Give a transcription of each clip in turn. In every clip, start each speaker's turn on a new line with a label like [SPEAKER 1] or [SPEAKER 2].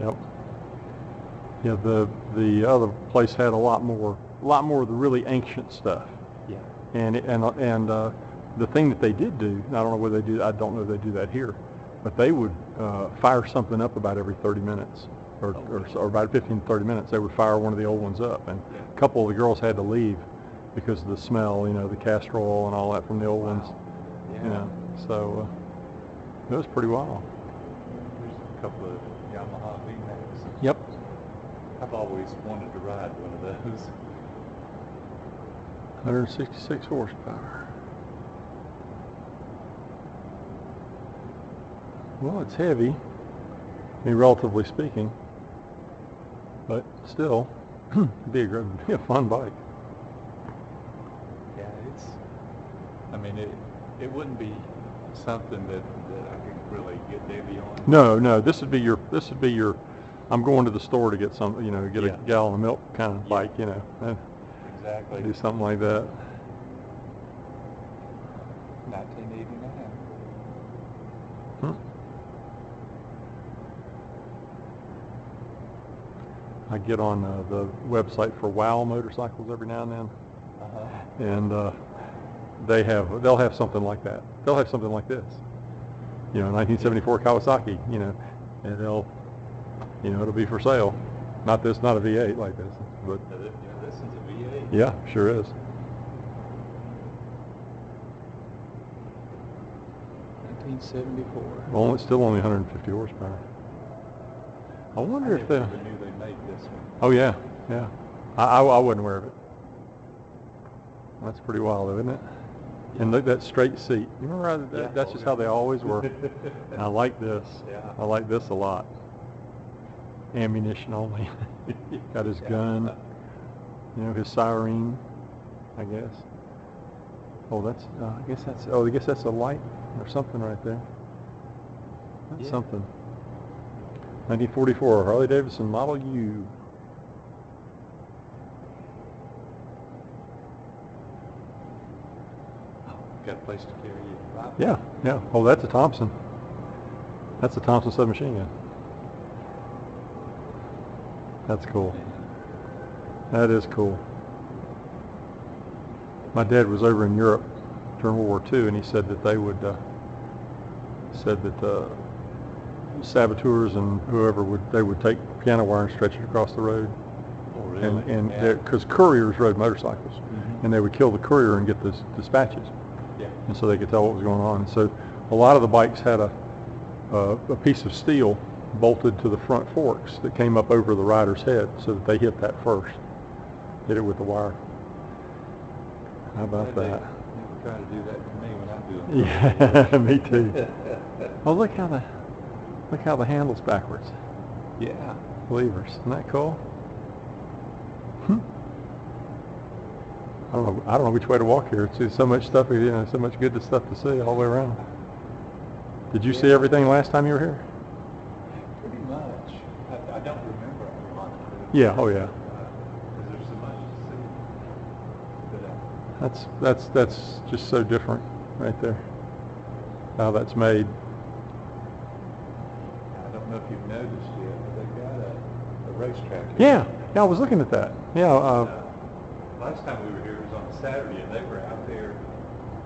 [SPEAKER 1] Yep. Yeah, the other place had a lot more of the really ancient stuff.
[SPEAKER 2] Yeah.
[SPEAKER 1] And the thing that they did do, I don't know whether they do, I don't know if they do that here, but they would fire something up about every 30 minutes, or about 15 to 30 minutes. They would fire one of the old ones up, and a couple of the girls had to leave because of the smell, the castor oil and all that from the old ones.
[SPEAKER 2] Yeah.
[SPEAKER 1] So it was pretty wild.
[SPEAKER 2] There's a couple of Yamaha VMAX.
[SPEAKER 1] Yep.
[SPEAKER 2] I've always wanted to ride one of those.
[SPEAKER 1] 166 horsepower. Well, it's heavy, relatively speaking, but still, it'd be a fun bike.
[SPEAKER 2] Yeah, it wouldn't be something that I could really get Debbie on.
[SPEAKER 1] No, this would be your, I'm going to the store to get some, get a gallon of milk kind of bike,
[SPEAKER 2] Exactly.
[SPEAKER 1] do something like that.
[SPEAKER 2] 1989.
[SPEAKER 1] I get on the website for WOW motorcycles every now and then, and they'll have something like that. They'll have something like this, 1974 Kawasaki, and it'll be for sale. Not a V8 like this, but
[SPEAKER 2] This is a V8.
[SPEAKER 1] yeah, sure is.
[SPEAKER 2] 1974.
[SPEAKER 1] Well, it's still only 150 horsepower. I wonder if they.
[SPEAKER 2] I never knew they made this one.
[SPEAKER 1] Oh yeah. I wasn't aware of it. That's pretty wild, though, isn't it? Yeah. And look, that straight seat. You remember that's just how they always were. And I like this.
[SPEAKER 2] Yeah.
[SPEAKER 1] I like this a lot. Ammunition only. Got his gun. His siren, I guess. Oh, that's. I guess that's a light or something right there. That's something. 1944 Harley Davidson Model U.
[SPEAKER 2] Got a place to carry it.
[SPEAKER 1] Yeah. Oh, that's a Thompson. That's a Thompson submachine gun. That's cool. That is cool. My dad was over in Europe during World War II, and he said that they would, saboteurs and whoever would take piano wire and stretch it across the road.
[SPEAKER 2] Oh, really?
[SPEAKER 1] And because couriers rode motorcycles, and they would kill the courier and get the dispatches.
[SPEAKER 2] Yeah.
[SPEAKER 1] And so they could tell what was going on. And so a lot of the bikes had a piece of steel bolted to the front forks that came up over the rider's head so that they hit that first. Hit it with the wire. How about that?
[SPEAKER 2] Never try to do that to me when I'm doing it.
[SPEAKER 1] Yeah, me too. Oh, look how the handle's backwards.
[SPEAKER 2] Yeah.
[SPEAKER 1] Levers. Isn't that cool? I don't know which way to walk here. It's so much stuff, so much good stuff to see all the way around. Did you see everything last time you were here?
[SPEAKER 2] Pretty much. I don't remember a lot of it.
[SPEAKER 1] Yeah. Oh yeah.
[SPEAKER 2] Because there's so much to see. But
[SPEAKER 1] That's just so different right there. How that's made.
[SPEAKER 2] I don't know if you've noticed yet, but they've got a racetrack
[SPEAKER 1] Yeah.
[SPEAKER 2] here.
[SPEAKER 1] I was looking at that. Yeah.
[SPEAKER 2] Last time we were here was on a Saturday, and they were out there.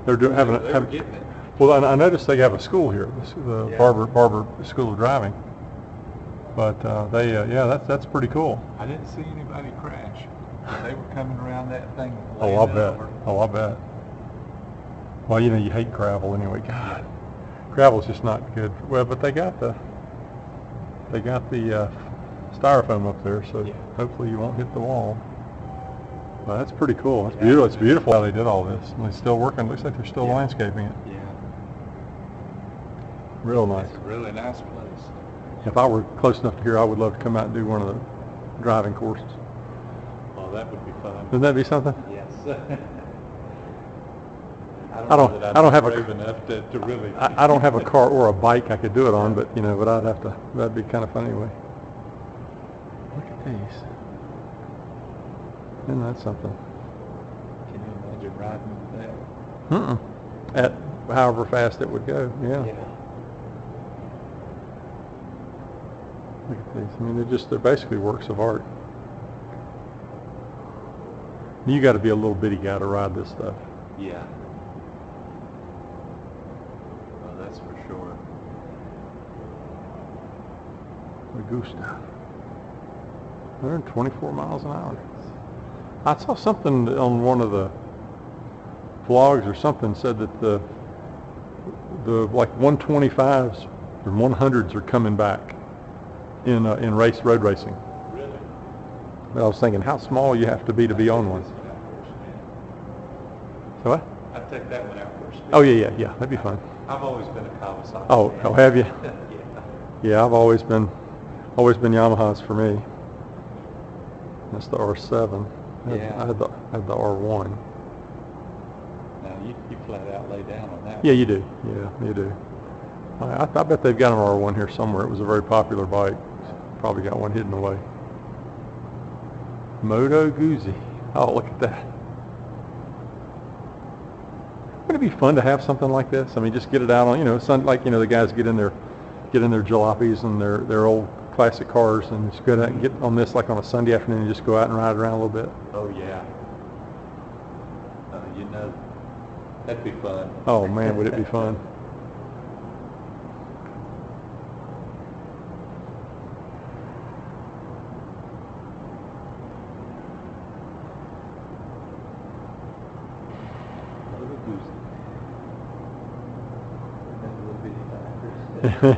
[SPEAKER 1] They're doing
[SPEAKER 2] They were getting it.
[SPEAKER 1] Well, I noticed they have a school here, the Barber School of Driving. But that's pretty cool.
[SPEAKER 2] I didn't see anybody crash. They were coming around that thing.
[SPEAKER 1] Oh, I'll bet. I'll bet. Well, you hate gravel anyway. God, gravel's just not good. Well, but they got the styrofoam up there, so hopefully you won't hit the wall. Well, that's pretty cool. It's beautiful. It's beautiful how they did all this. And they're still working. Looks like they're still landscaping it.
[SPEAKER 2] Yeah.
[SPEAKER 1] Real nice.
[SPEAKER 2] It's a really nice place.
[SPEAKER 1] If I were close enough to here, I would love to come out and do one of the driving courses.
[SPEAKER 2] Oh, that would be fun.
[SPEAKER 1] Wouldn't that be something?
[SPEAKER 2] Yes.
[SPEAKER 1] I don't have
[SPEAKER 2] brave enough to really.
[SPEAKER 1] I don't have a car or a bike I could do it on, but but I'd have to. That'd be kind of fun anyway. Look at these. Isn't that something?
[SPEAKER 2] Can you imagine riding with that?
[SPEAKER 1] At however fast it would go. Yeah. Look at these. I mean, they're basically works of art. You got to be a little bitty guy to ride this stuff.
[SPEAKER 2] Yeah. Well, that's for sure.
[SPEAKER 1] Augusta. 124 miles an hour. I saw something on one of the vlogs or something said that the like 125s or 100s are coming back in road racing.
[SPEAKER 2] Really?
[SPEAKER 1] But I was thinking how small you have to be on one. So what?
[SPEAKER 2] I'd take that one out first.
[SPEAKER 1] Oh yeah, that'd be fun.
[SPEAKER 2] I've always been a Kawasaki.
[SPEAKER 1] Oh, have you?
[SPEAKER 2] Yeah.
[SPEAKER 1] Yeah, I've always been Yamahas for me. That's the R7.
[SPEAKER 2] Yeah.
[SPEAKER 1] I had the R1.
[SPEAKER 2] Now you flat out lay down on that.
[SPEAKER 1] Yeah, you do. Yeah, you do. I bet they've got an R1 here somewhere. It was a very popular bike. Probably got one hidden away. Moto Guzzi. Oh, look at that. Wouldn't it be fun to have something like this? I mean, just get it out on, the guys get in their jalopies and their old classic cars and just go out and get on this like on a Sunday afternoon and just go out and ride around a little bit.
[SPEAKER 2] Oh yeah. That'd be fun.
[SPEAKER 1] Oh man, would it be fun?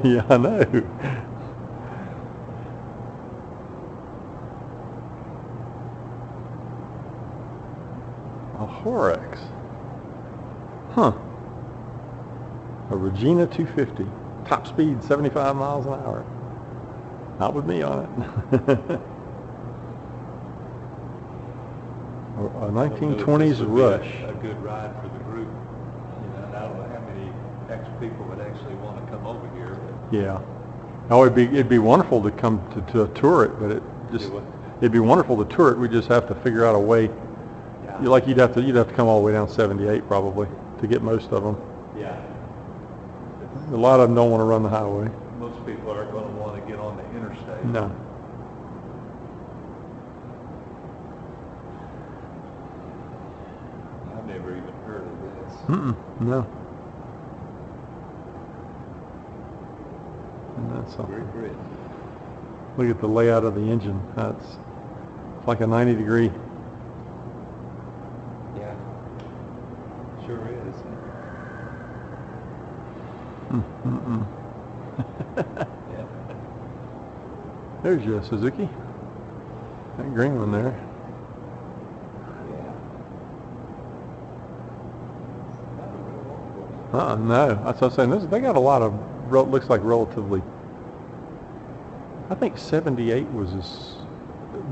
[SPEAKER 1] Yeah, I know. A Horex. Huh. A Regina 250. Top speed 75 miles an hour. Not with me on it. A 1920s Rush.
[SPEAKER 2] A good ride for the group. I don't know how many extra people would actually want to come over here.
[SPEAKER 1] Yeah. Oh, it'd be wonderful to come to tour it, but it'd be wonderful to tour it. We just have to figure out a way.
[SPEAKER 2] Yeah.
[SPEAKER 1] You'd have to come all the way down 78 probably to get most of them.
[SPEAKER 2] Yeah.
[SPEAKER 1] A lot of them don't want to run the highway.
[SPEAKER 2] Most people aren't going to want to get on the interstate.
[SPEAKER 1] No.
[SPEAKER 2] I've never even heard of this.
[SPEAKER 1] No. And that's something.
[SPEAKER 2] Very pretty.
[SPEAKER 1] Look at the layout of the engine. It's like a 90-degree.
[SPEAKER 2] Yeah. Sure is. Yeah.
[SPEAKER 1] There's your Suzuki. That green one there. No. That's what I'm saying. They got a lot of, looks like relatively, I think 78 was as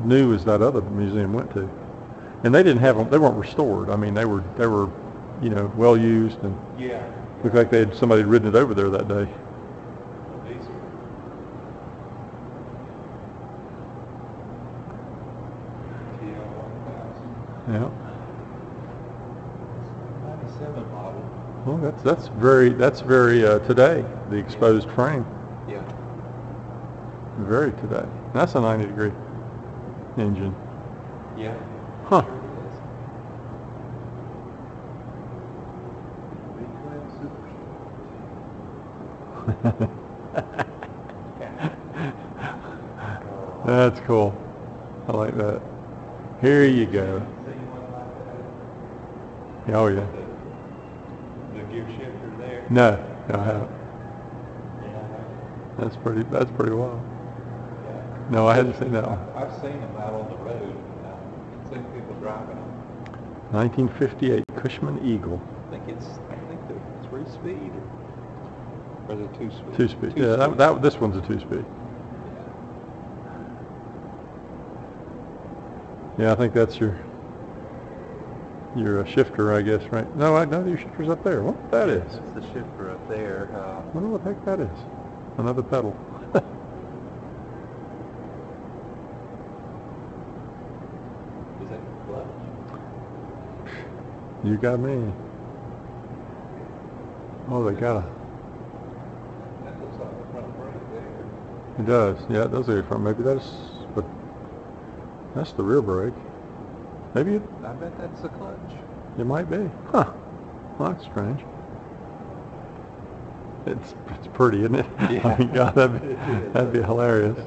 [SPEAKER 1] new as that other museum went to. And they didn't have them, they weren't restored. I mean, they were well used and
[SPEAKER 2] Yeah.
[SPEAKER 1] looked like somebody had ridden it over there that day.
[SPEAKER 2] These are
[SPEAKER 1] Yeah.
[SPEAKER 2] 97 model.
[SPEAKER 1] Well, that's very today, the exposed frame.
[SPEAKER 2] Yeah.
[SPEAKER 1] Very today. That's a 90-degree engine.
[SPEAKER 2] Yeah.
[SPEAKER 1] Huh.
[SPEAKER 2] Sure it is.
[SPEAKER 1] That's cool. I like that. Here you go. Oh yeah.
[SPEAKER 2] The gear shifter there.
[SPEAKER 1] No, I haven't.
[SPEAKER 2] Yeah.
[SPEAKER 1] That's pretty wild.
[SPEAKER 2] Yeah.
[SPEAKER 1] No, I hadn't seen that one.
[SPEAKER 2] I've seen them out on the road. I've seen people driving them.
[SPEAKER 1] 1958 Cushman Eagle.
[SPEAKER 2] I think they're 3-speed or they're 2-speed.
[SPEAKER 1] 2-speed. Yeah, this one's a 2-speed. Yeah, I think that's your shifter, I guess, right? No, your shifter's up there. What that is?
[SPEAKER 2] That's the shifter up there.
[SPEAKER 1] I wonder what the heck that is. Another pedal.
[SPEAKER 2] Is that clutch?
[SPEAKER 1] You got me. Oh, they got
[SPEAKER 2] That looks like the front brake there.
[SPEAKER 1] It does. Yeah, it does go front. Maybe but that's the rear brake. Maybe
[SPEAKER 2] I bet that's the clutch.
[SPEAKER 1] it might be. Huh. Well, that's strange. It's pretty, isn't it?
[SPEAKER 2] Yeah.
[SPEAKER 1] I mean, God, that'd be hilarious.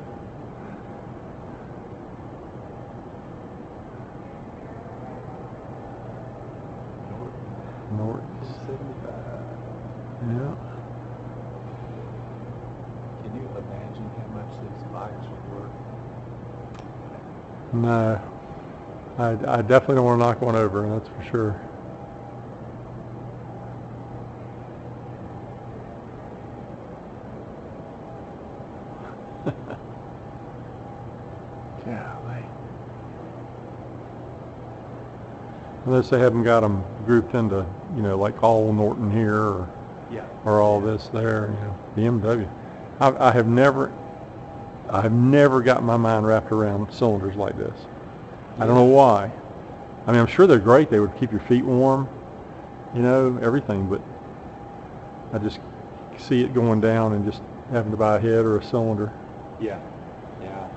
[SPEAKER 1] Norton.
[SPEAKER 2] 75.
[SPEAKER 1] Yeah.
[SPEAKER 2] Can you imagine how much these bikes are worth?
[SPEAKER 1] No. I definitely don't want to knock one over, that's for sure. Golly. Unless they haven't got them grouped into, like all Norton here or all this there, BMW. I have never got my mind wrapped around cylinders like this. I don't know why. I mean, I'm sure they're great. They would keep your feet warm, everything, but I just see it going down and just having to buy a head or a cylinder.
[SPEAKER 2] Yeah. Yeah.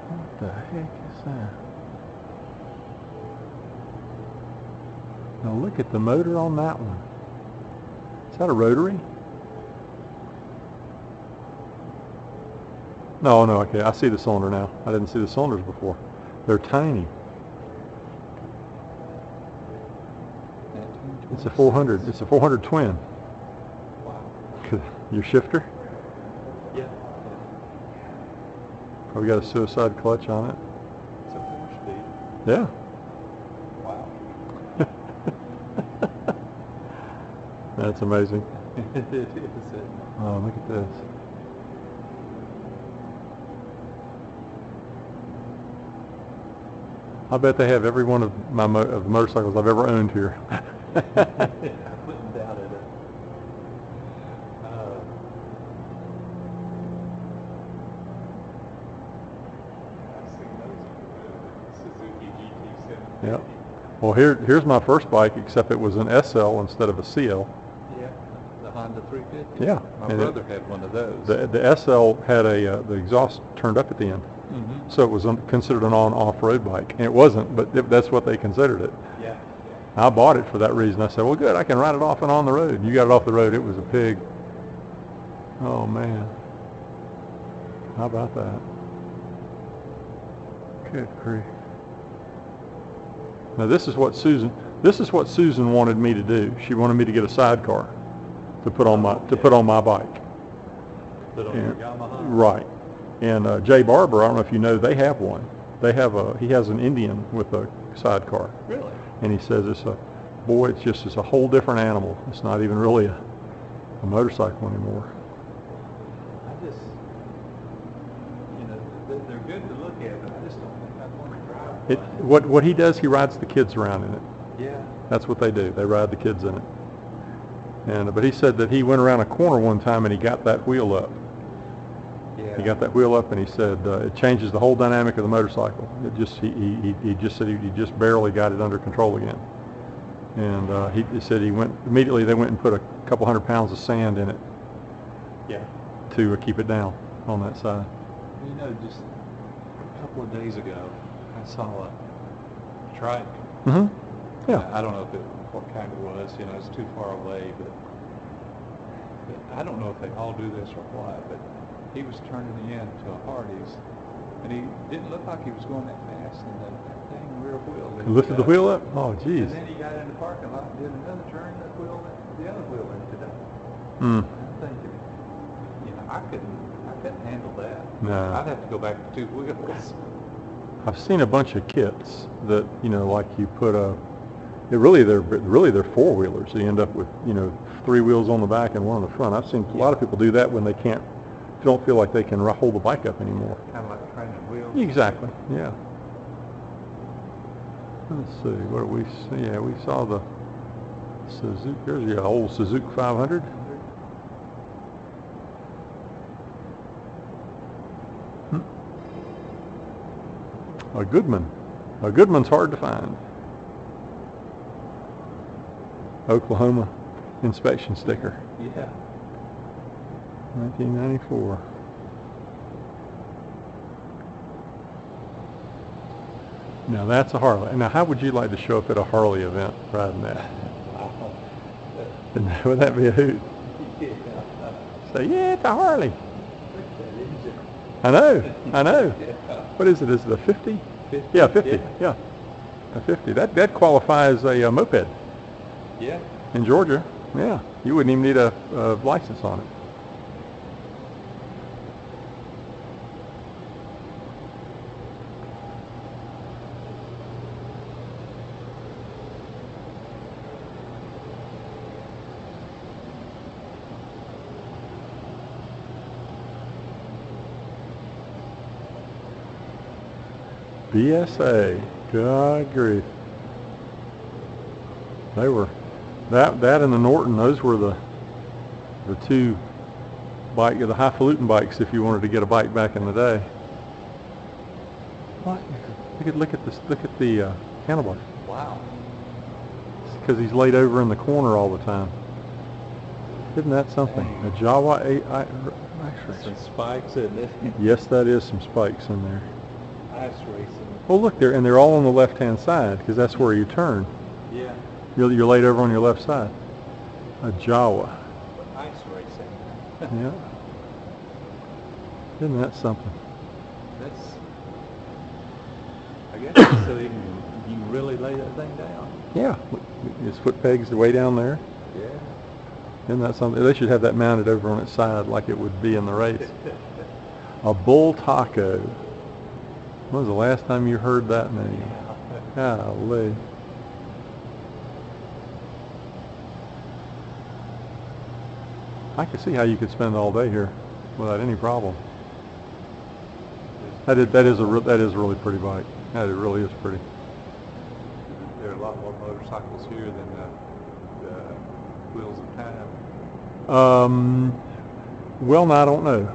[SPEAKER 1] What the heck is that? Now look at the motor on that one. Is that a rotary? No, okay, I see the cylinder now. I didn't see the cylinders before. They're tiny. It's a 400. It's a 400 twin.
[SPEAKER 2] Wow.
[SPEAKER 1] Your shifter?
[SPEAKER 2] Yeah.
[SPEAKER 1] Probably got a suicide clutch on it.
[SPEAKER 2] It's a 4-speed.
[SPEAKER 1] Yeah.
[SPEAKER 2] Wow.
[SPEAKER 1] That's amazing.
[SPEAKER 2] It is, isn't it?
[SPEAKER 1] Oh, look at this. I bet they have every one of of the motorcycles I've ever owned here.
[SPEAKER 2] I wouldn't doubt it. I've seen those Suzuki GT7.
[SPEAKER 1] Yep. Well, here's my first bike, except it was an SL instead of a CL.
[SPEAKER 2] Yeah, the Honda 350.
[SPEAKER 1] Yeah.
[SPEAKER 2] My
[SPEAKER 1] And
[SPEAKER 2] brother had one of those.
[SPEAKER 1] The SL had the exhaust turned up at the end.
[SPEAKER 2] Mm-hmm.
[SPEAKER 1] So it was considered an on-off-road bike. And it wasn't, but that's what they considered it.
[SPEAKER 2] Yeah.
[SPEAKER 1] I bought it for that reason. I said, well, good, I can ride it off and on the road. You got it off the road, it was a pig. Oh, man. How about that? Good grief. Now this is what Susan wanted me to do. She wanted me to get a sidecar to put on my bike.
[SPEAKER 2] Put on your Yamaha.
[SPEAKER 1] Right. And Jay Barber, I don't know if you know, they have one. He has an Indian with a sidecar.
[SPEAKER 2] Really?
[SPEAKER 1] And he says it's a whole different animal. It's not even really a motorcycle anymore.
[SPEAKER 2] I just, they're good to look at, but I just don't think I'd want to drive one.
[SPEAKER 1] What he does, he rides the kids around in it.
[SPEAKER 2] Yeah.
[SPEAKER 1] That's what they do. They ride the kids in it. But he said that he went around a corner one time and he got that wheel up.
[SPEAKER 2] Yeah.
[SPEAKER 1] He got that wheel up and he said it changes the whole dynamic of the motorcycle. He just said he just barely got it under control again. And he said they went and put a couple 100 pounds of sand in it.
[SPEAKER 2] Yeah.
[SPEAKER 1] To keep it down on that side.
[SPEAKER 2] Just a couple of days ago, I saw a trike.
[SPEAKER 1] Mm-hmm. Yeah.
[SPEAKER 2] I don't know what kind it was. It's too far away, but I don't know if they all do this or what. But he was turning in to a Hardee's, and he didn't look like he was going that fast, and that dang rear wheel
[SPEAKER 1] Lifted the wheel up? Oh, geez.
[SPEAKER 2] And then he got in the parking lot and did another turn, the other wheel lifted up.
[SPEAKER 1] Hmm.
[SPEAKER 2] I'm thinking, I couldn't handle that.
[SPEAKER 1] No.
[SPEAKER 2] I'd have to go back to 2 wheels.
[SPEAKER 1] I've seen a bunch of kits that, like you put they're four-wheelers. So you end up with, 3 wheels on the back and 1 on the front. I've seen a lot of people do that when they don't feel like they can hold the bike up anymore.
[SPEAKER 2] Kind of like training wheels.
[SPEAKER 1] Exactly, yeah. Let's see, what do we see? Yeah, we saw the Suzuki, there's the old Suzuki 500. A Goodman. A Goodman's hard to find. Oklahoma. inspection sticker.
[SPEAKER 2] Yeah.
[SPEAKER 1] 1994. Now that's a Harley. Now how would you like to show up at a Harley event riding that? Would that be a hoot?
[SPEAKER 2] Yeah.
[SPEAKER 1] Say, yeah, it's a Harley. I know, I know. What is it? Is it a 50?
[SPEAKER 2] 50?
[SPEAKER 1] Yeah, 50. Yeah, a 50. That qualifies a moped
[SPEAKER 2] Yeah.
[SPEAKER 1] in Georgia. Yeah, you wouldn't even need a license on it. BSA, God grief. They were, that and the Norton, those were the two the highfalutin bikes if you wanted to get a bike back in the day. What? Look at this, look at the handlebar.
[SPEAKER 2] Wow.
[SPEAKER 1] It's because he's laid over in the corner all the time. Isn't that something?
[SPEAKER 2] Dang.
[SPEAKER 1] A Jawa 8i racer.
[SPEAKER 2] Some spikes, isn't it?
[SPEAKER 1] Yes, that is some spikes in there.
[SPEAKER 2] Ice racing.
[SPEAKER 1] Oh, look there, and they're all on the left-hand side because that's where you turn.
[SPEAKER 2] Yeah.
[SPEAKER 1] You're laid over on your left side. A Jawa.
[SPEAKER 2] Ice racing.
[SPEAKER 1] Yeah. Isn't that something?
[SPEAKER 2] That's, I guess, so you can really lay that thing down.
[SPEAKER 1] Yeah. His foot pegs are way down there.
[SPEAKER 2] Yeah.
[SPEAKER 1] Isn't that something? They should have that mounted over on its side like it would be in the race. A bull taco. When was the last time you heard that name? Golly. I can see how you could spend all day here without any problem. That is a really pretty bike. That it really is pretty.
[SPEAKER 2] There are a lot more motorcycles here than the Wheels of Time.
[SPEAKER 1] Well, no, I don't know.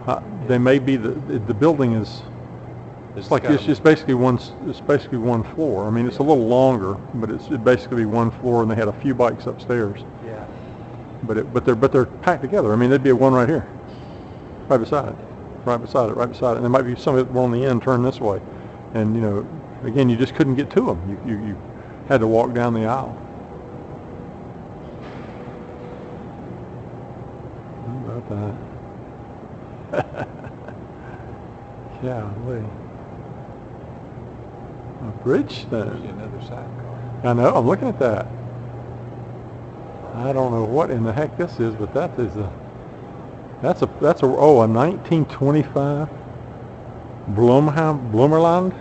[SPEAKER 1] They may be the building is. It's like it's just basically one floor. I mean, it's a little longer, but it'd basically be one floor, and they had a few bikes upstairs.
[SPEAKER 2] Yeah.
[SPEAKER 1] But they're packed together. I mean, there'd be one right here, right beside it, and there might be some that were on the end turned this way, and you know, again, you just couldn't get to them. You had to walk down the aisle. How about that? Golly. A Bridgestone.
[SPEAKER 2] Another sidecar.
[SPEAKER 1] I know, I'm looking at that. I don't know what in the heck this is, but that's a 1925 Blummerland,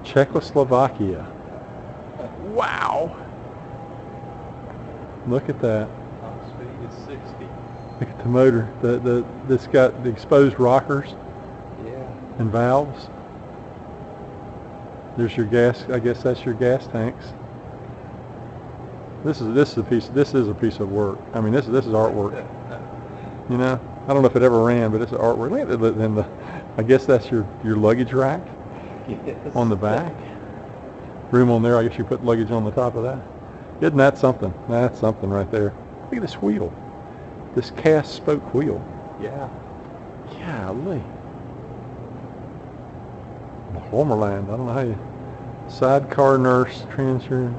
[SPEAKER 1] Czechoslovakia. Wow. Look at that.
[SPEAKER 2] Top speed is 60.
[SPEAKER 1] Look at the motor. This got the exposed rockers
[SPEAKER 2] Yeah.
[SPEAKER 1] and valves. There's your gas. I guess that's your gas tanks. This is a piece of work. I mean, this is artwork. You know, I don't know if it ever ran, but it's artwork. Look at the, I guess that's your luggage rack
[SPEAKER 2] Yes.
[SPEAKER 1] on the back. Room on there. I guess you put luggage on the top of that. Isn't that something? That's something right there. Look at this wheel. This cast spoke wheel.
[SPEAKER 2] Yeah.
[SPEAKER 1] Golly. Homerland. I don't know how you. Sidecar nurse transfer.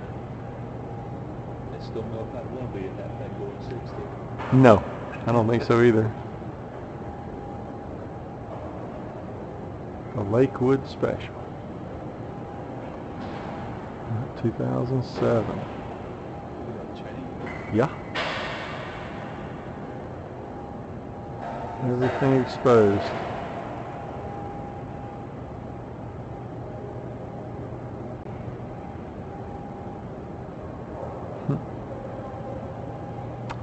[SPEAKER 2] I still don't know if I will be in that thing going 60.
[SPEAKER 1] No, I don't think so either. The Lakewood Special. 2007. Yeah. Everything exposed.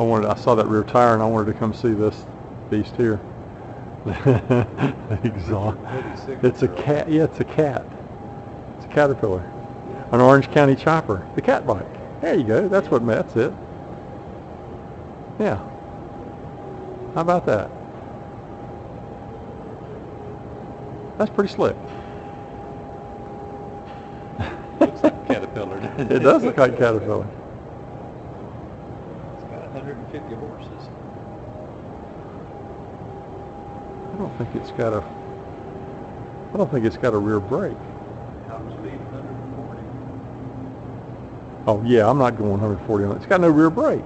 [SPEAKER 1] I saw that rear tire and I wanted to come see this beast here. Exhaust. It's a cat. Yeah, it's a cat. It's a Caterpillar. An Orange County chopper. The cat bike. There you go. That's it. Yeah. How about that? That's pretty slick.
[SPEAKER 2] Looks like a Caterpillar.
[SPEAKER 1] It does look like a Caterpillar.
[SPEAKER 2] It's got 150 150 horses.
[SPEAKER 1] I don't think it's got a rear brake.
[SPEAKER 2] Top speed 140.
[SPEAKER 1] Oh yeah, I'm not going 140 on it. It's got no rear brake.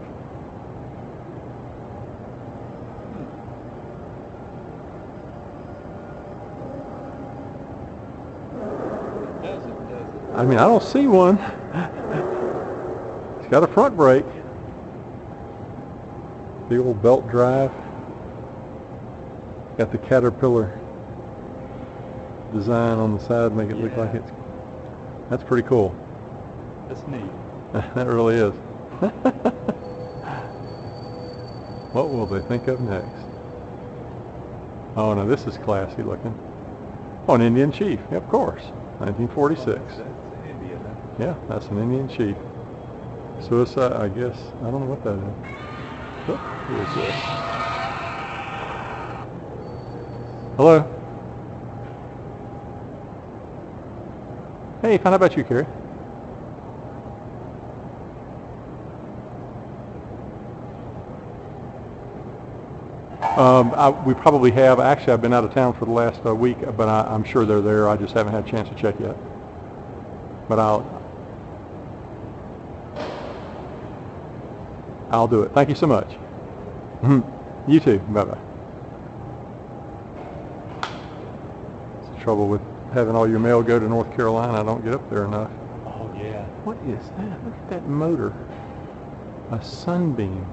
[SPEAKER 2] Does it?
[SPEAKER 1] I mean, I don't see one. It's got a front brake. The old belt drive. Got the Caterpillar design on the side, make it look like it's. That's pretty cool.
[SPEAKER 2] That's neat.
[SPEAKER 1] That really is. What will they think of next? Oh no, this is classy looking. Oh, an Indian chief. Yeah, of course. 1946.
[SPEAKER 2] That's India, huh?
[SPEAKER 1] Yeah, that's an Indian chief. Suicide, I guess. I don't know what that is. Oh, who is this? Hello? Hey, how about you, Carrie? We probably have. Actually, I've been out of town for the last week, but I'm sure they're there. I just haven't had a chance to check yet. But I'll do it. Thank you so much. You too. Bye-bye. It's the trouble with having all your mail go to North Carolina. I don't get up there enough.
[SPEAKER 2] Oh, yeah.
[SPEAKER 1] What is that? Look at that motor. A Sunbeam.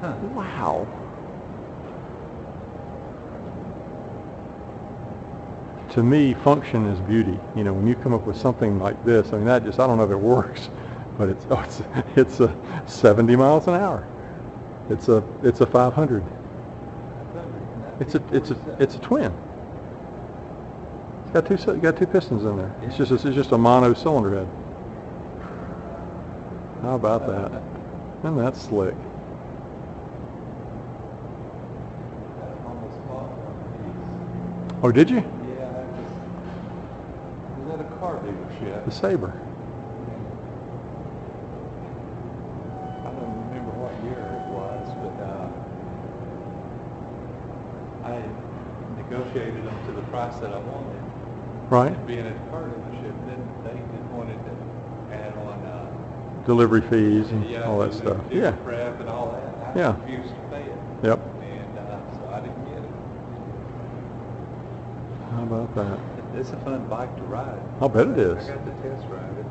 [SPEAKER 2] Huh.
[SPEAKER 1] Wow. To me, function is beauty. You know, when you come up with something like this, I mean, that just, I don't know if it works, but it's a 70 miles an hour. It's a 500. It's a twin. It's got two pistons in there. It's just a mono cylinder head. How about that? And that's slick. Oh, did you?
[SPEAKER 2] Was that a car dealership?
[SPEAKER 1] The Sabre.
[SPEAKER 2] I don't remember what year it was, but I negotiated them to the price that I wanted.
[SPEAKER 1] Right.
[SPEAKER 2] And being at a car dealership, then they just wanted to add on
[SPEAKER 1] Delivery fees and all that
[SPEAKER 2] the
[SPEAKER 1] stuff.
[SPEAKER 2] dealer
[SPEAKER 1] Yeah.
[SPEAKER 2] prep and all that. I
[SPEAKER 1] Yeah.
[SPEAKER 2] refused to pay it.
[SPEAKER 1] Yep.
[SPEAKER 2] And so I didn't get it.
[SPEAKER 1] How about that?
[SPEAKER 2] It's a fun bike to ride.
[SPEAKER 1] I'll bet it is.
[SPEAKER 2] I got to test ride it.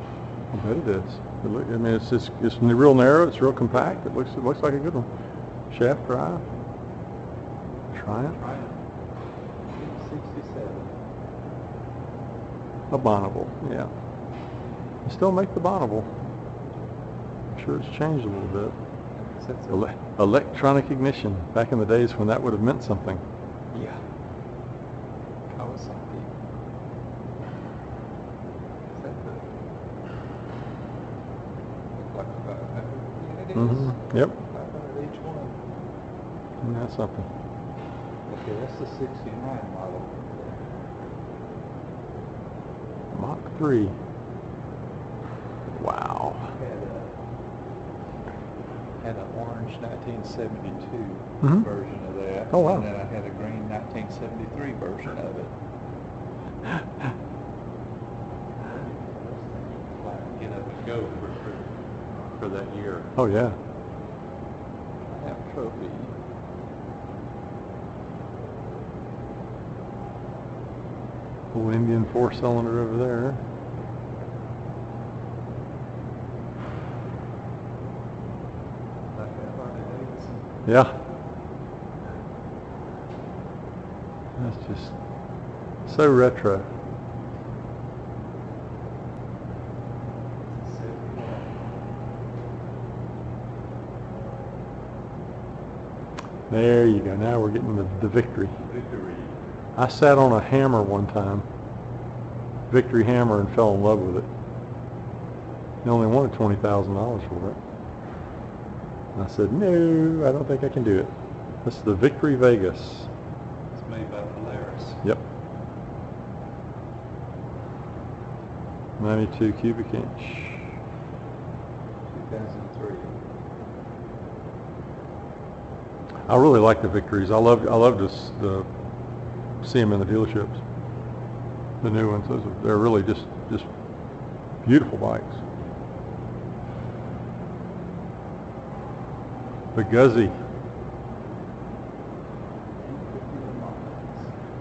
[SPEAKER 1] I bet it is. I mean, it's real narrow. It's real compact. It looks like a good one. Shaft drive. Triumph.
[SPEAKER 2] Triumph. 67.
[SPEAKER 1] A Bonneville. Yeah. They still make the Bonneville. I'm sure it's changed a little bit. Electronic ignition. Back in the days when that would have meant something.
[SPEAKER 2] Yeah. Kawasaki. Is that the... Look like 500. Yeah, it is.
[SPEAKER 1] Mm-hmm. Yep.
[SPEAKER 2] 500 each one.
[SPEAKER 1] And that's something.
[SPEAKER 2] Okay, that's the 69 model.
[SPEAKER 1] Mach 3. Wow.
[SPEAKER 2] Had an orange 1972
[SPEAKER 1] Mhm.
[SPEAKER 2] version of that.
[SPEAKER 1] Oh, wow.
[SPEAKER 2] And then I had a green 1973 version of it. Like, get up and go for that year.
[SPEAKER 1] Oh yeah.
[SPEAKER 2] I have a trophy.
[SPEAKER 1] Old Indian 4-cylinder over there.
[SPEAKER 2] Like that Harley Davidson.
[SPEAKER 1] Yeah. That's just so retro. There you go. Now we're getting the Victory.
[SPEAKER 2] Victory.
[SPEAKER 1] I sat on a hammer one time, Victory hammer, and fell in love with it. They only wanted $20,000 for it. And I said, no, I don't think I can do it. This is the Victory Vegas.
[SPEAKER 2] It's made by Polaris.
[SPEAKER 1] Yep. 92 cubic inch.
[SPEAKER 2] 2003.
[SPEAKER 1] I really like the Victories. I love to see them in the dealerships. The new ones, they're really just beautiful bikes. The Guzzi.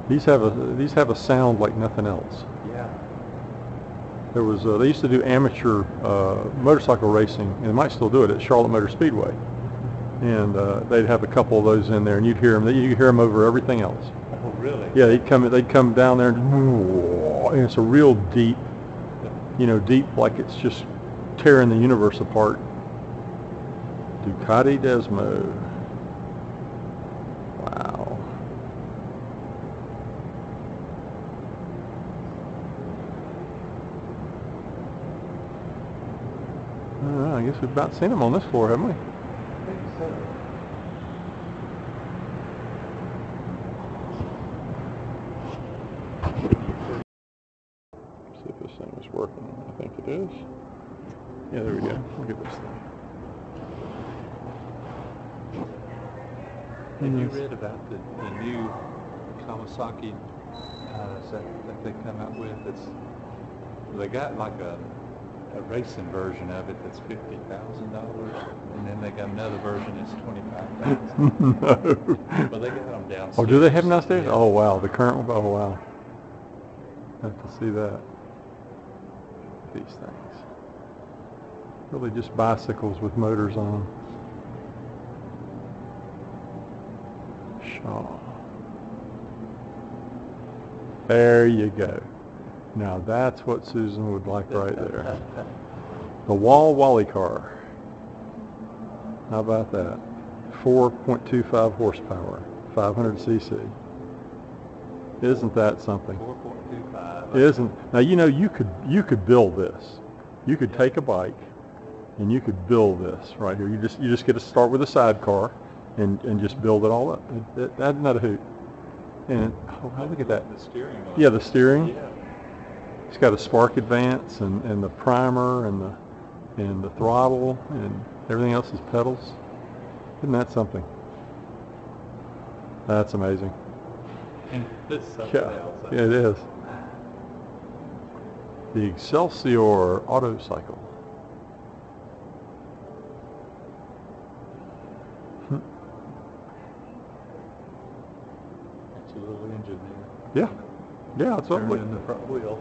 [SPEAKER 1] These have a sound like nothing else.
[SPEAKER 2] Yeah.
[SPEAKER 1] There was they used to do amateur motorcycle racing, and they might still do it at Charlotte Motor Speedway. And they'd have a couple of those in there, and you'd hear them. You could hear them over everything else.
[SPEAKER 2] Oh, really?
[SPEAKER 1] Yeah, they'd come down there, and it's a real deep, deep like it's just tearing the universe apart. Ducati Desmo. Wow. I guess we've about seen them on this floor, haven't we?
[SPEAKER 2] I think so.
[SPEAKER 1] See if this thing is working. I think it is. Yeah, there we go. Look at this thing.
[SPEAKER 2] Have you read about the new Kawasaki that they come out with? They got like a racing version of it that's $50,000, and then they got another version that's $25,000.
[SPEAKER 1] No.
[SPEAKER 2] But they got them downstairs.
[SPEAKER 1] Oh, do they have them downstairs?
[SPEAKER 2] Yeah.
[SPEAKER 1] Oh, wow. The current one? Oh, wow. I have to see that. These things. Really just bicycles with motors on them. Shaw. There you go. Now that's what Susan would like right there. The Wally car. How about that? 4.25 horsepower, 500 cc. Isn't that something?
[SPEAKER 2] 4.25.
[SPEAKER 1] Isn't now you could build this. You could take a bike and you could build this right here. You just get to start with a sidecar and just build it all up. That's not a hoot. And look at that.
[SPEAKER 2] The steering.
[SPEAKER 1] Yeah, the steering.
[SPEAKER 2] Yeah.
[SPEAKER 1] It's got a spark advance and the primer and the throttle, and everything else is pedals. Isn't that something? That's amazing.
[SPEAKER 2] And this is something
[SPEAKER 1] Yeah,
[SPEAKER 2] else.
[SPEAKER 1] yeah, it is. The Excelsior Autocycle.
[SPEAKER 2] It's a little engine there.
[SPEAKER 1] Yeah, yeah, that's what.
[SPEAKER 2] Turning in the front wheel.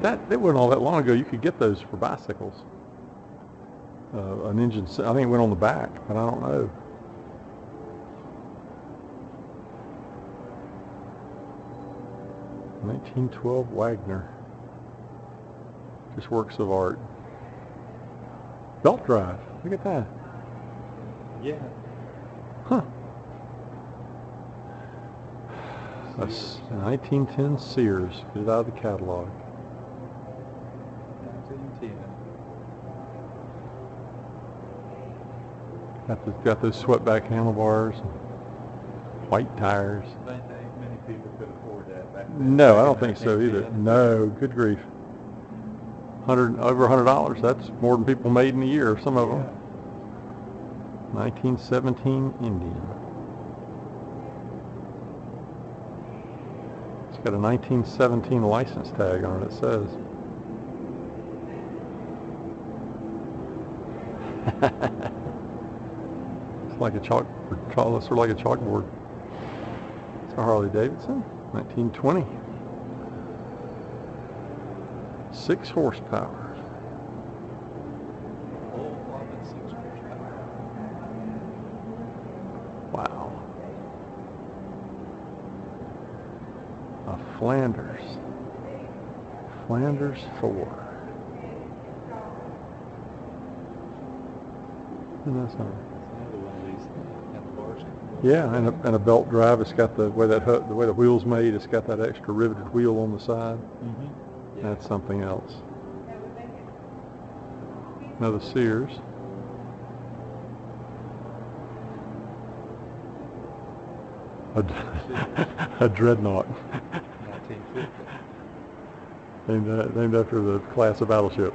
[SPEAKER 1] That wasn't all that long ago. You could get those for bicycles. An engine, I think it went on the back, but I don't know. (1912) Wagner. Just works of art. Belt drive. Look at that.
[SPEAKER 2] Yeah.
[SPEAKER 1] Huh. A 1910 Sears. Get it out of the catalog.
[SPEAKER 2] 1910.
[SPEAKER 1] Got those swept-back handlebars, white tires.
[SPEAKER 2] I don't think many people could afford that back then.
[SPEAKER 1] No, I don't think so either. No, good grief. Over $100. That's more than people made in a year. Some of them. 1917 Indian. It's got a 1917 license tag on it. It says. It's like a chalkboard. Looks like a chalkboard. It's a Harley Davidson, 1920. 6 horsepower.
[SPEAKER 2] Full plummet 6 horsepower.
[SPEAKER 1] Wow. A Flanders. Flanders 4. Isn't that something?
[SPEAKER 2] Another one of these handlebars.
[SPEAKER 1] Yeah, and a belt drive. It's got the way the wheel's made. It's got that extra riveted wheel on the side.
[SPEAKER 2] Mm-hmm. Yeah.
[SPEAKER 1] That's something else. Another Sears. A dreadnought.
[SPEAKER 2] 1950.
[SPEAKER 1] Named after the class of battleship.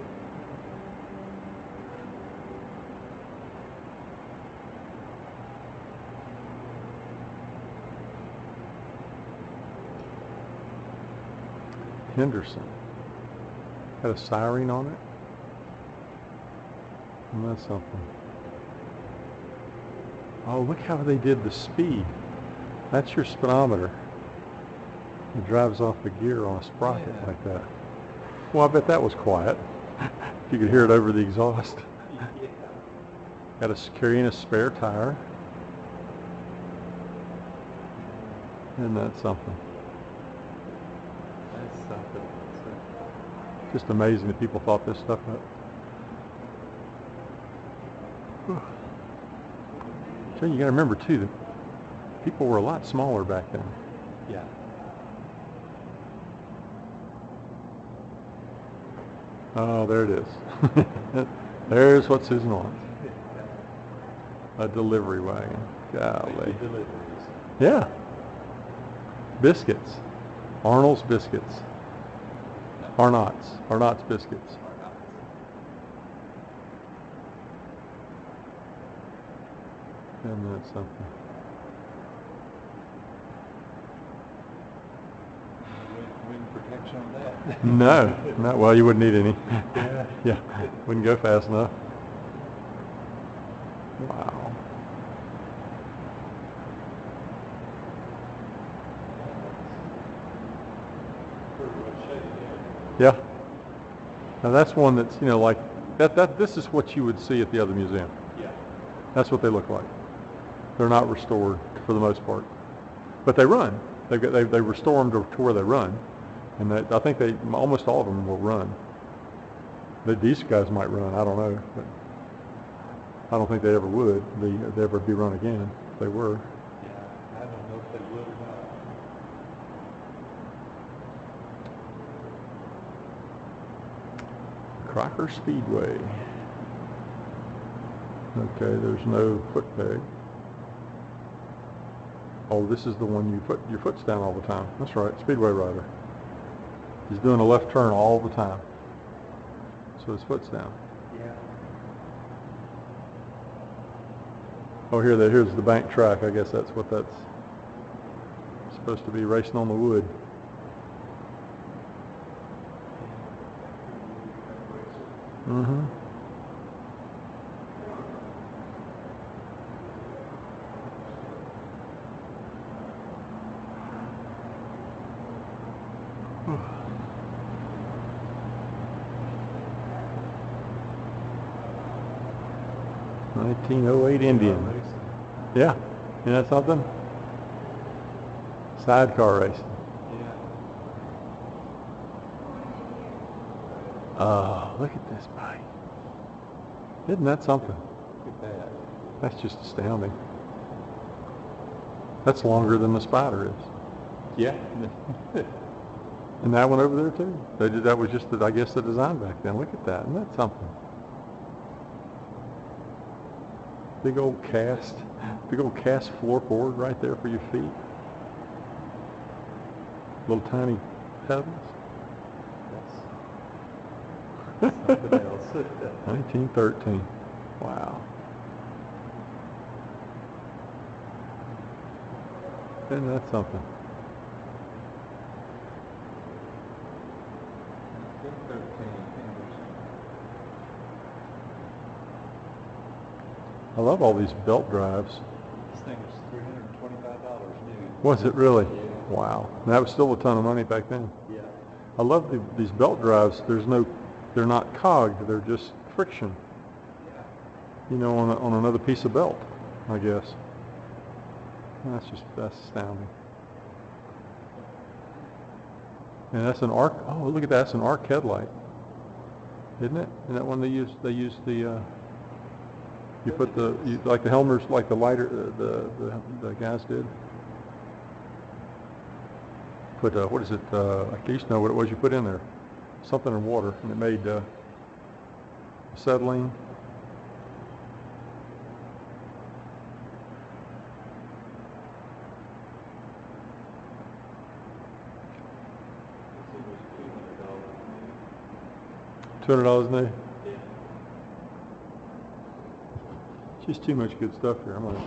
[SPEAKER 1] Henderson. Got a siren on it. And that's something. Oh, look how they did the speed. That's your speedometer. It drives off the gear on a sprocket like that. Well, I bet that was quiet. You could hear it over the exhaust.
[SPEAKER 2] Yeah.
[SPEAKER 1] Got a carrying a spare tire. Isn't that something?
[SPEAKER 2] That's something.
[SPEAKER 1] Just amazing that people thought this stuff up. So you got to remember too that people were a lot smaller back then.
[SPEAKER 2] Yeah.
[SPEAKER 1] Oh, there it is. There's what Susan wants. A delivery wagon. Golly.
[SPEAKER 2] Deliveries.
[SPEAKER 1] Yeah. Biscuits. Arnold's biscuits. Arnott's biscuits. Isn't that something?
[SPEAKER 2] Wind protection on that?
[SPEAKER 1] No, not well. You wouldn't need any.
[SPEAKER 2] Yeah.
[SPEAKER 1] Yeah, wouldn't go fast enough. Wow. Yeah. Now that's one that's, you know, like that. This is what you would see at the other museum.
[SPEAKER 2] Yeah.
[SPEAKER 1] That's what they look like. They're not restored for the most part, but they run. They restore them to where they run, and I think almost all of them will run. These guys might run. I don't know, but I don't think they ever would. They'd ever be run again if they were.
[SPEAKER 2] Yeah. I don't know if they would or not.
[SPEAKER 1] Crocker Speedway. Okay, there's no foot peg. Oh, this is the one your foot's down all the time. That's right, Speedway rider. He's doing a left turn all the time, so his foot's down.
[SPEAKER 2] Yeah.
[SPEAKER 1] Oh, here's the bank track. I guess that's what that's supposed to be, racing on the wood. Mm-hmm. $1908 Indian. Yeah, isn't that something? Sidecar racing.
[SPEAKER 2] Yeah.
[SPEAKER 1] Oh, look at this bike. Isn't that something?
[SPEAKER 2] Look at that.
[SPEAKER 1] That's just astounding. That's longer than the Spider is.
[SPEAKER 2] Yeah.
[SPEAKER 1] And that one over there too. That was just, I guess, the design back then. Look at that. Isn't that something? Big old cast floorboard right there for your feet. Little tiny pedals.
[SPEAKER 2] That's something else.
[SPEAKER 1] 1913. Wow. Isn't that something?
[SPEAKER 2] 1913.
[SPEAKER 1] I love all these belt drives.
[SPEAKER 2] This thing was $325 new.
[SPEAKER 1] Was it really?
[SPEAKER 2] Yeah.
[SPEAKER 1] Wow. And that was still a ton of money back then.
[SPEAKER 2] Yeah.
[SPEAKER 1] I love these belt drives. They're not cogged. They're just friction.
[SPEAKER 2] Yeah.
[SPEAKER 1] You know, on another piece of belt, I guess. That's astounding. And that's an arc. Oh, look at that. That's an arc headlight, isn't it? Isn't that one they use the you put like the Helmers, like the lighter the guys did. Put what is it? I used to know what it was you put in there. Something in water, and it made acetylene. $200 new.
[SPEAKER 2] Yeah.
[SPEAKER 1] Just too much good stuff here. I'm gonna